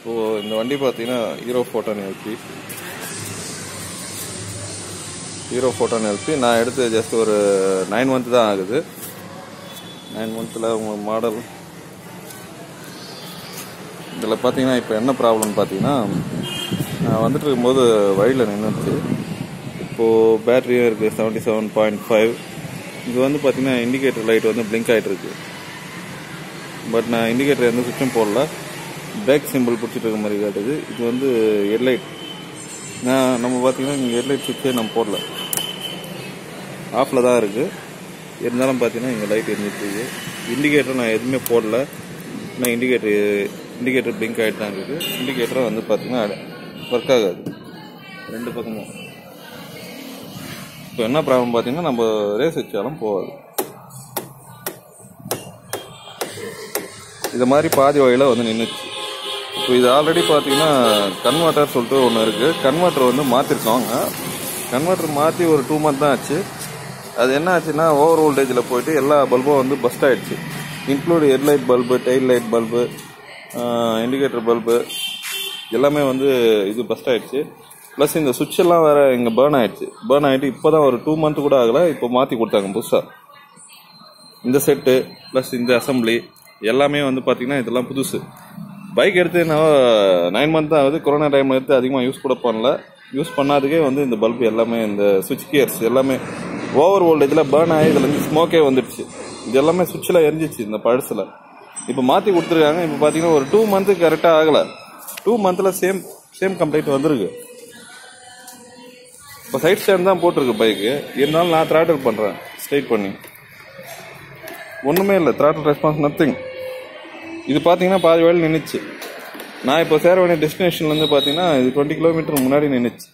இப்போது இந்த வண்டி பார்த்தீங்கன்னா ஹீரோ ஃபோட்டான் எல்பி நான் எடுத்து ஜஸ்ட் ஒரு 9 மந்த் தான் ஆகுது. 9 மந்த்தில் உங்கள் மாடல் இதில் பார்த்தீங்கன்னா இப்போ என்ன ப்ராப்ளம்னு பார்த்தீங்கன்னா, நான் வந்துட்டு இருக்கும்போது வழியில் நின்றுச்சு. இப்போது பேட்டரியும் இருக்குது 77.5. இது வந்து பார்த்தீங்கன்னா இண்டிகேட்டர் லைட் வந்து பிளிங்க் ஆகிட்டுருக்கு. பட் நான் இண்டிகேட்டர் எந்த சுவிட்சும் போடல, பிரேக் சிம்பிள் பிடிச்சிட்டு இருக்க மாதிரி காட்டுது. இது வந்து ஹெட்லைட். நம்ம பார்த்தீங்கன்னா இங்கே ஹெட்லைட் சுவிட்சே நம்ம போடல, ஆஃபில் தான் இருக்குது. இருந்தாலும் பார்த்தீங்கன்னா இங்கே லைட் எரிஞ்சிட்ருக்கு. இண்டிகேட்டர் நான் எதுவுமே போடல, ஆனால் இண்டிகேட்டர் பிளிங்க் ஆகிட்டு தான் இருக்குது. இண்டிகேட்டரும் வந்து பார்த்தீங்கன்னா ஒர்க் ஆகாது ரெண்டு பக்கமும். இப்போ என்ன ப்ராப்ளம் பார்த்தீங்கன்னா, நம்ம ரேஸ் வச்சாலும் போகாது. இது மாதிரி பாதி வகையில் வந்து நின்றுச்சு. இப்போ இது ஆல்ரெடி பார்த்தீங்கன்னா கன்வெர்ட்டர் சொல்லிட்டு ஒன்று இருக்குது. கன்வெர்ட்டர் வந்து மாற்றிருக்கோங்க. கன்வெர்ட்டர் மாற்றி ஒரு 2 மந்த் தான் ஆச்சு. அது என்ன ஆச்சுன்னா, ஓவர் வோல்டேஜில் போயிட்டு எல்லா பல்பும் வந்து பஸ்ட் ஆகிடுச்சு. Include headlight bulb, tail light bulb, indicator bulb எல்லாமே வந்து இது பஸ்ட் ஆகிடுச்சு. ப்ளஸ் இந்த சுவிட்ச் எல்லாம் வேறு இங்கே பேர்ன் ஆகிடுச்சு. பேர்ன் ஆகிட்டு இப்போ தான் ஒரு 2 மந்த் கூட ஆகலை, இப்போ மாற்றி கொடுத்தாங்க புதுசாக. இந்த செட்டு ப்ளஸ் இந்த அசம்பிளி எல்லாமே வந்து பார்த்திங்கன்னா இதெல்லாம் புதுசு. பைக் எடுத்து நான் 9 மந்த் தான் ஆகுது. கொரோனா டைமில் எடுத்து அதிகமாக யூஸ் கூட பண்ணல. யூஸ் பண்ணாததுக்கே வந்து இந்த பல்பு எல்லாமே, இந்த சுவிட்ச் கியர்ஸ் எல்லாமே ஓவர் வோல்டேஜில் பேர்ன் ஆகி இதுலேருந்து ஸ்மோக்கே வந்துடுச்சு. இது எல்லாமே சுவிட்சில் எரிஞ்சிச்சு இந்த பழசில். இப்போ மாற்றி கொடுத்துருக்காங்க. இப்போ பார்த்தீங்கன்னா ஒரு 2 மந்த்து கரெக்டாக ஆகலை. 2 மந்த்தில் சேம் கம்ப்ளைண்ட் வந்துருக்கு. இப்போ சைட் ஸ்டாண்ட் தான் போட்டிருக்கு பைக்கு. இருந்தாலும் நான் த்ராட்டில் பண்ணுறேன் ஸ்ட்ரைட் பண்ணி. ஒன்றுமே இல்லை, த்ராட்டில் ரெஸ்பான்ஸ் நத்திங். இது பார்த்தீங்கன்னா பாதி வழியில் நின்றுச்சு. நான் இப்போ சேர வேண்டிய டெஸ்டினேஷன்லேருந்து பார்த்தீங்கன்னா இது 20 கிலோமீட்டர் முன்னாடி நின்றுச்சு.